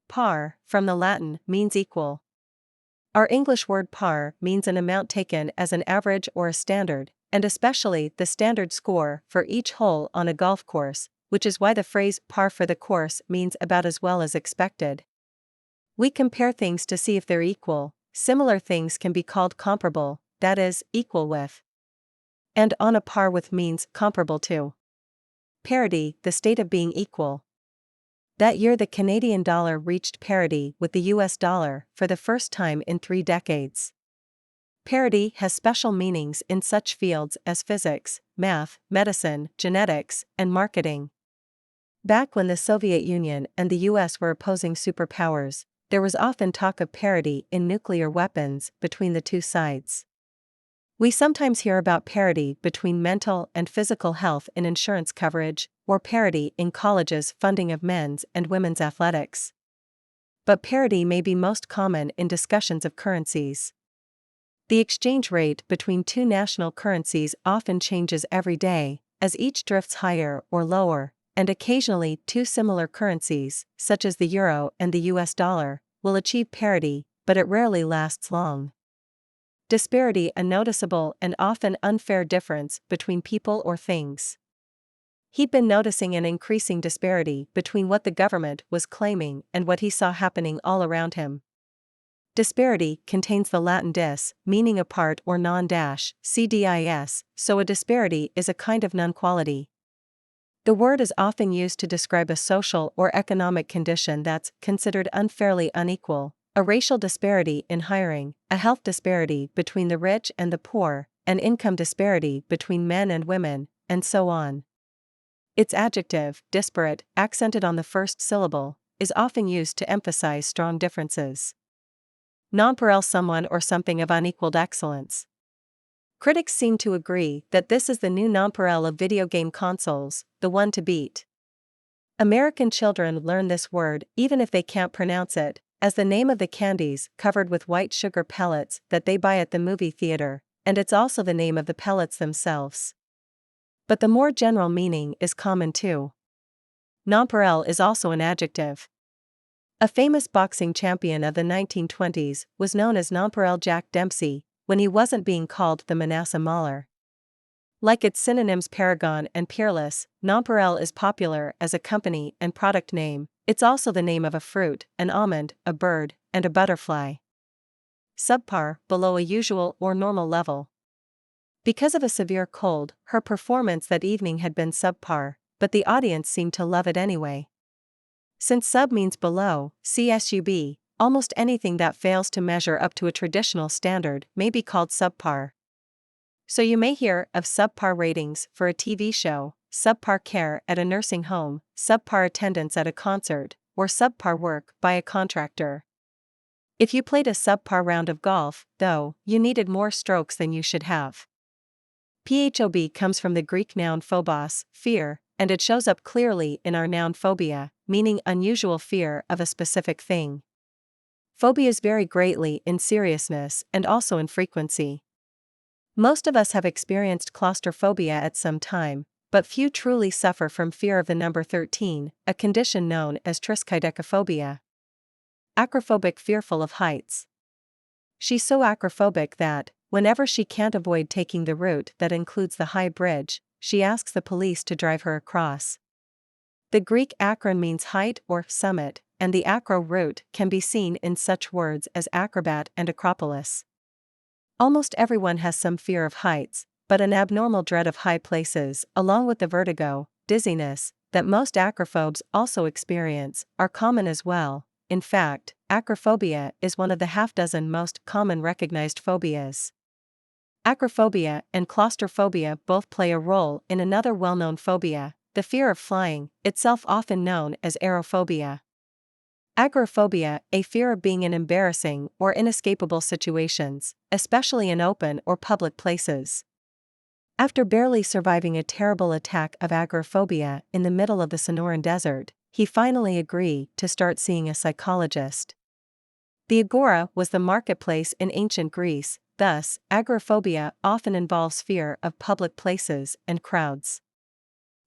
Par, from the Latin, means equal. Our English word par means an amount taken as an average or a standard, and especially the standard score for each hole on a golf course, which is why the phrase par for the course means about as well as expected. We compare things to see if they're equal. Similar things can be called comparable, that is, equal with. And on a par with means comparable to. Parity, the state of being equal. That year the Canadian dollar reached parity with the US dollar for the first time in 3 decades. Parity has special meanings in such fields as physics, math, medicine, genetics, and marketing. Back when the Soviet Union and the US were opposing superpowers, there was often talk of parity in nuclear weapons between the two sides. We sometimes hear about parity between mental and physical health in insurance coverage, or parity in colleges' funding of men's and women's athletics. But parity may be most common in discussions of currencies. The exchange rate between two national currencies often changes every day, as each drifts higher or lower, and occasionally two similar currencies, such as the euro and the US dollar, will achieve parity, but it rarely lasts long. Disparity, a noticeable and often unfair difference between people or things. He'd been noticing an increasing disparity between what the government was claiming and what he saw happening all around him. Disparity contains the Latin dis, meaning apart or non-cdis, so a disparity is a kind of non-quality. The word is often used to describe a social or economic condition that's considered unfairly unequal, a racial disparity in hiring, a health disparity between the rich and the poor, an income disparity between men and women, and so on. Its adjective, disparate, accented on the first syllable, is often used to emphasize strong differences. Nonpareil, someone or something of unequaled excellence. Critics seem to agree that this is the new nonpareil of video game consoles, the one to beat. American children learn this word even if they can't pronounce it, as the name of the candies covered with white sugar pellets that they buy at the movie theater, and it's also the name of the pellets themselves. But the more general meaning is common too. Nonpareil is also an adjective. A famous boxing champion of the 1920s was known as Nonpareil Jack Dempsey, when he wasn't being called the Manasseh Mauler. Like its synonyms Paragon and Peerless, Nonpareil is popular as a company and product name. It's also the name of a fruit, an almond, a bird, and a butterfly. Subpar, below a usual or normal level. Because of a severe cold, her performance that evening had been subpar, but the audience seemed to love it anyway. Since sub means below, CSUB, almost anything that fails to measure up to a traditional standard may be called subpar. So you may hear of subpar ratings for a TV show, subpar care at a nursing home, subpar attendance at a concert, or subpar work by a contractor. If you played a subpar round of golf, though, you needed more strokes than you should have. PHOB comes from the Greek noun phobos, fear, and it shows up clearly in our noun phobia, meaning unusual fear of a specific thing. Phobias vary greatly in seriousness and also in frequency. Most of us have experienced claustrophobia at some time, but few truly suffer from fear of the number 13, a condition known as triskaidekaphobia. Acrophobic, fearful of heights. She's so acrophobic that, whenever she can't avoid taking the route that includes the high bridge, she asks the police to drive her across. The Greek akron means height or summit, and the acro root can be seen in such words as acrobat and acropolis. Almost everyone has some fear of heights, but an abnormal dread of high places, along with the vertigo, dizziness, that most acrophobes also experience, are common as well. In fact, acrophobia is one of the half-dozen most common recognized phobias. Acrophobia and claustrophobia both play a role in another well-known phobia, the fear of flying, itself often known as aerophobia. Agoraphobia, a fear of being in embarrassing or inescapable situations, especially in open or public places. After barely surviving a terrible attack of agoraphobia in the middle of the Sonoran Desert, he finally agreed to start seeing a psychologist. The agora was the marketplace in ancient Greece, thus, agoraphobia often involves fear of public places and crowds.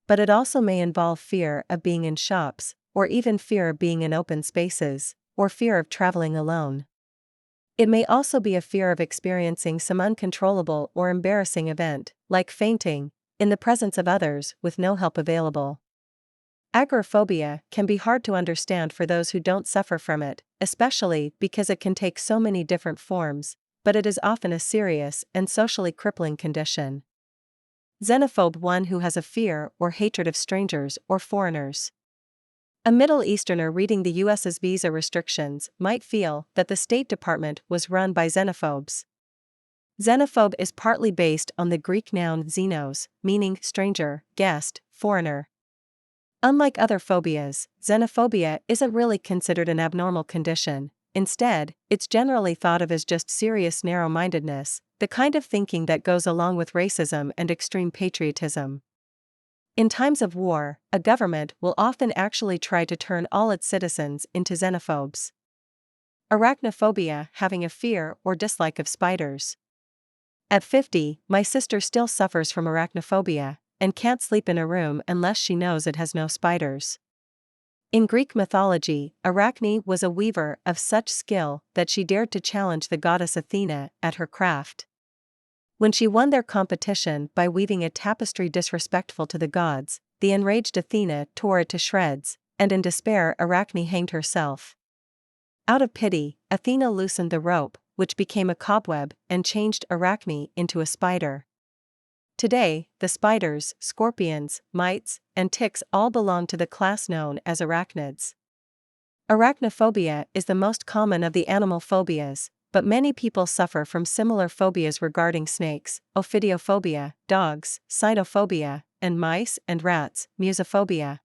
But it also may involve fear of being in shops, or even fear of being in open spaces, or fear of traveling alone. It may also be a fear of experiencing some uncontrollable or embarrassing event, like fainting, in the presence of others with no help available. Agoraphobia can be hard to understand for those who don't suffer from it, especially because it can take so many different forms, but it is often a serious and socially crippling condition. Xenophobe: one who has a fear or hatred of strangers or foreigners. A Middle Easterner reading the U.S.'s visa restrictions might feel that the State Department was run by xenophobes. Xenophobe is partly based on the Greek noun xenos, meaning stranger, guest, foreigner. Unlike other phobias, xenophobia isn't really considered an abnormal condition. Instead, it's generally thought of as just serious narrow-mindedness, the kind of thinking that goes along with racism and extreme patriotism. In times of war, a government will often actually try to turn all its citizens into xenophobes. Arachnophobia: having a fear or dislike of spiders. At 50, my sister still suffers from arachnophobia, and can't sleep in a room unless she knows it has no spiders. In Greek mythology, Arachne was a weaver of such skill that she dared to challenge the goddess Athena at her craft. When she won their competition by weaving a tapestry disrespectful to the gods, the enraged Athena tore it to shreds, and in despair Arachne hanged herself. Out of pity, Athena loosened the rope, which became a cobweb, and changed Arachne into a spider. Today, the spiders, scorpions, mites, and ticks all belong to the class known as arachnids. Arachnophobia is the most common of the animal phobias, but many people suffer from similar phobias regarding snakes: ophidiophobia, dogs, cynophobia, and mice and rats, musophobia.